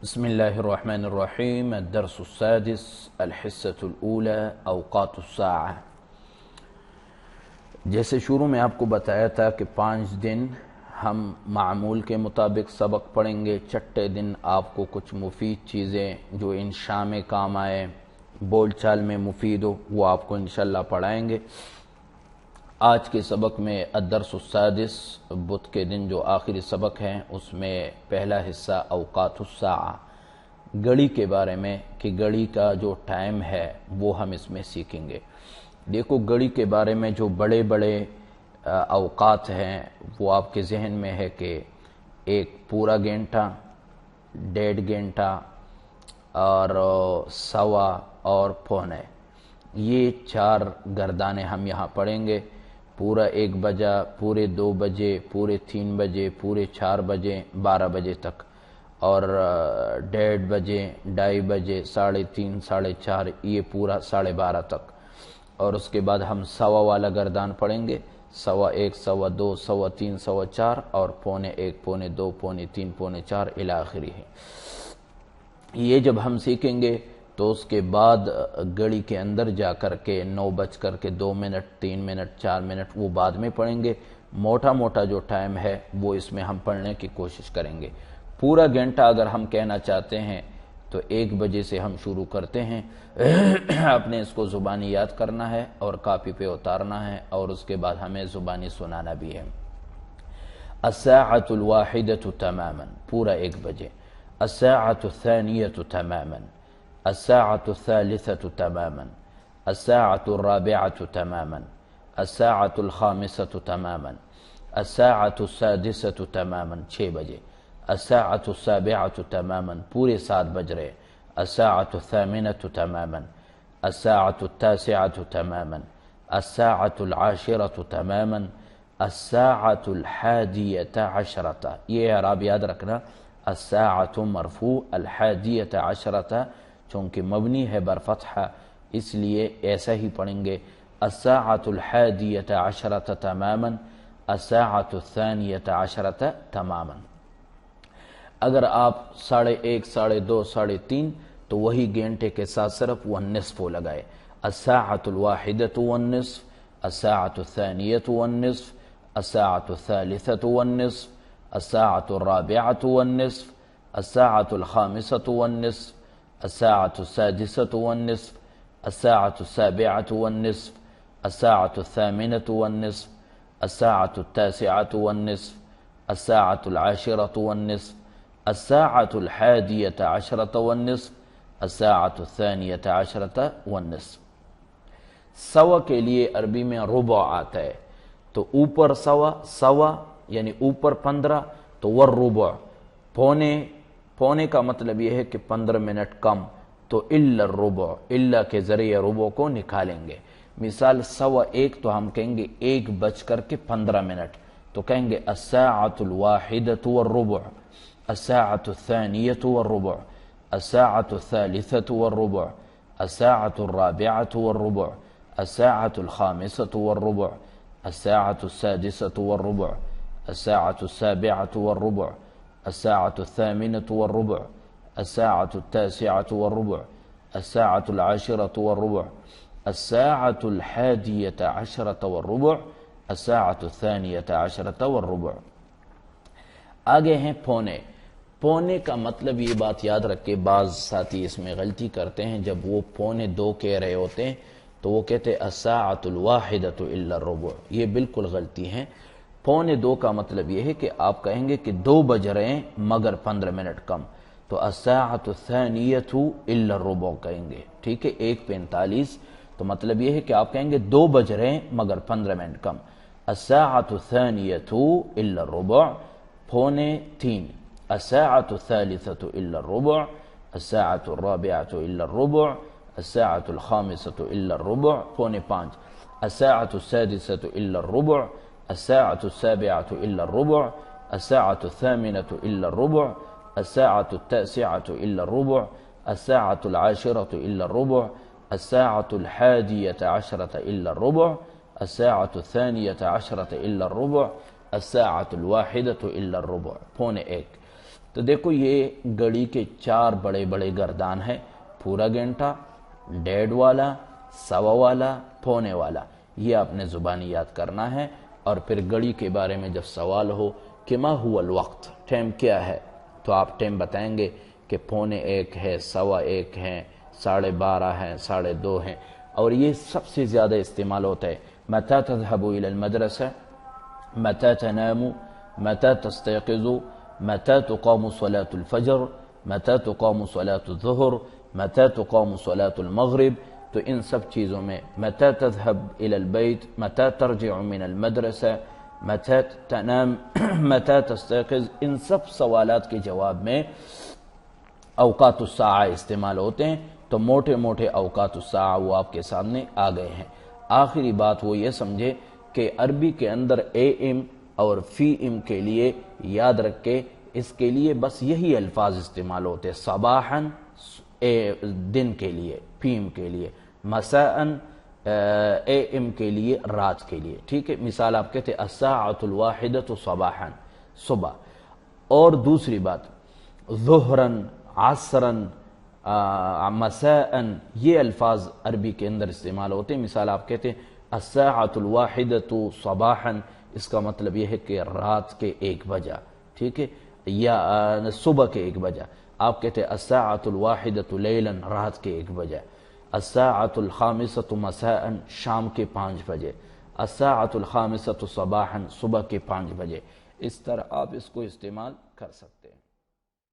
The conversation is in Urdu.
بسم الله الرحمن الرحیم الدرس السادس الحصة الأولى اوقات الساعة۔ جیسے شروع میں آپ کو بتایا تھا کہ 5 دن ہم معمول کے مطابق سبق پڑھیں گے، چھٹے دن آپ کو کچھ مفید چیزیں جو انشاء میں کام آئے، بول چال میں مفید ہو، وہ آپ کو انشاءاللہ پڑھائیں گے۔ آج کے سبق میں الدرس السادس، بدھ کے دن جو آخری سبق ہے، اس میں پہلا حصہ اوقات الساعہ، گھڑی کے بارے میں کہ گھڑی کا جو ٹائم ہے وہ ہم اس میں سیکھیں گے۔ دیکھو، گھڑی کے بارے میں جو بڑے بڑے اوقات ہیں وہ آپ کے ذہن میں ہے کہ ایک پورا گھنٹہ، 1.5 گھنٹہ اور سوا اور پونے، یہ 4 گردانے ہم یہاں پڑھیں گے۔ پورا 1 بجا، پورے 2 بجے، پورے 3 بجے، پورے 4 بجے، 12 بجے تک، اور 1:30 بجے، 2:30 بجے، 3:30، 4:30، یہ پورا 12:30 تک۔ اور اس کے بعد ہم سوا والا گردان پڑھیں گے، 1:15، 2:15، 3:15، 4:15 اور 1:45، 2:15، 3:15، 4:15 الی آخری ہے۔ یہ جب ہم سیکھیں گے تو اس کے بعد گھڑی کے اندر جا کر کے 9:02، 3 منٹ، 4 منٹ وہ بعد میں پڑھیں گے۔ موٹا موٹا جو ٹائم ہے وہ اس میں ہم پڑھنے کی کوشش کریں گے۔ پورا گھنٹہ اگر ہم کہنا چاہتے ہیں تو 1 بجے سے ہم شروع کرتے ہیں۔ آپ نے اس کو زبانی یاد کرنا ہے اور کاپی پہ اتارنا ہے، اور اس کے بعد ہمیں زبانی سنانا بھی ہے۔ الساعة الواحدة تماما، پورا 1 بجے۔ الساعة الثانية تماما، الساعة الثالثة تماما، الساعة الرابعة تماما، الساعة الخامسة تماما، الساعة السادسة تماما، 6 بجے۔ الساعة السابعة تماما، پورے 7 بج رہے۔ الساعة الثامنة تماما، الساعة التاسعة تماما، الساعة العاشرة تماما، الساعة الحادية عشرة، یہ اعراب یاد رکھنا، الساعة مرفوع، الحادية عشرة چونکہ مبنی ہے بر فتحہ اس لیے ایسا ہی پڑھیں گے۔ الساعة الحادية عشرة تماما، الساعة الثانية عشرة تماما۔ اگر آپ 1:30، 2:30، 3:30 تو وہی گھنٹے کے ساتھ صرف والنصف لگائے۔ الساعة الواحدة والنصف، الساعة الثانية والنصف، الساعة الثالثة والنصف، الساعة الرابعة والنصف، الساعة الخامسة والنصف، الساعة السادسة والنصف، الساعة السابعة والنصف، الساعة الثامنة والنصف، الساعة التاسعة والنصف، الساعة العاشرة والنصف، الساعة الحادية عشرة والنصف، الساعة الثانية عشرة والنصف۔ سوا کے لیے عربی میں ربع آتا ہے، تو اوپر سوا یعنی اوپر 15 تو والربع، پونے کا مطلب یہ ہے کہ 15 منٹ کم، تو الا الربع، الا کے ذریعے ربع کو نکالیں گے۔ مثال 1:15 تو ہم کہیں گے 1:15، تو کہیں گے الساعة الواحدة والربع، الساعة الثانية والربع، الساعة الثالثة والربع، الساعة الرابعة والربع، الساعة الخامسة والربع، الساعة السادسة والربع، الساعة السابعة والربع، الساعة الثامنة والربع، الساعة التاسعة والربع، الساعة العاشرة والربع، الساعة الحادية عشرة والربع، الساعة الثانية عشرة والربع۔ آگے ہیں پونے کا مطلب، یہ بات یاد رکھے، بعض ساتھی اس میں غلطی کرتے ہیں، جب وہ 1:45 کہہ رہے ہوتے ہیں تو وہ کہتے ہیں الساعة الواحدة الا الربع، یہ بالکل غلطی ہے۔ 1:45 کا مطلب یہ ہے کہ آپ کہیں گے کہ 2 بج رہے ہیں مگر 15 منٹ کم، تو الساعة الثانية الا الربع کہیں گے، ٹھیک ہے۔ 1:45 تو مطلب یہ ہے کہ آپ کہیں گے 2 بج رہے ہیں مگر 15 منٹ کم۔ الساعة الثانية الا الربع، 2:45، الساعة الثالثة الا الربع، الساعة الرابعة الا الربع، الساعة الخامسة الا الربع، 4:45، الساعة السادسة الا الربع، الساعة السابعة الا الربع، الساعة الثامنة الا الربع، الساعة التاسعة الا الربع، الساعة العاشرة الا الربع، الساعة الحادية عشرة الا الربع، الساعة الثانية عشرة الا الربع، الساعة الواحدة الا الربع، 1:45۔ تو دیکھو یہ گھڑی کے 4 بڑے بڑے گردان ہیں، پورا گھنٹہ، 1.5 والا، 1.25 والا، پونے والا، یہ آپ نے زبانی یاد کرنا ہے۔ اور پھر گھڑی کے بارے میں جب سوال ہو کہ ما ہوا الوقت، ٹائم کیا ہے، تو آپ ٹائم بتائیں گے کہ 1:45 ہے، 1:15 ہے، 12:30 ہے، 2:30 ہے۔ اور یہ سب سے زیادہ استعمال ہوتا ہے متى تذهب الى المدرسة، متى تنام، متى تستيقظ، متى تقام صلاة الفجر، متى تقام صلاة الظهر، متى تقام صلاة المغرب۔ تو ان سب چیزوں میں متى تذهب الى البيت، متى ترجع من المدرسة، متى تنام، متى تستيقظ، ان سب سوالات کے جواب میں اوقات الساعہ استعمال ہوتے ہیں۔ تو موٹے موٹے اوقات الساعہ وہ آپ کے سامنے آ گئے ہیں۔ آخری بات وہ یہ سمجھے کہ عربی کے اندر اے ایم اور فی ایم کے لیے یاد رکھے، اس کے لیے بس یہی الفاظ استعمال ہوتے ہیں، صباحاً دن کے لیے، پی ایم کے لیے، مساءً اے ایم کے لیے، رات کے لیے، ٹھیک ہے۔ مثال آپ کہتے ہیں الساعۃ الواحدۃ صباحاً، صبح۔ اور دوسری بات ظہراً، عصراً، مساءً، یہ الفاظ عربی کے اندر استعمال ہوتے ہیں۔ مثال آپ کہتے ہیں الساعۃ الواحدۃ صباحاً، اس کا مطلب یہ ہے کہ رات کے 1 بجہ، ٹھیک ہے، یا صبح کے 1 بجہ۔ آپ کہتے ہیں الساعۃ الواحدۃ لیلاً، رات کے 1 بجے، الساعۃ الخامسۃ مساءً، شام کے 5 بجے، الساعۃ الخامسۃ صباحاً، صبح کے 5 بجے۔ اس طرح آپ اس کو استعمال کر سکتے ہیں۔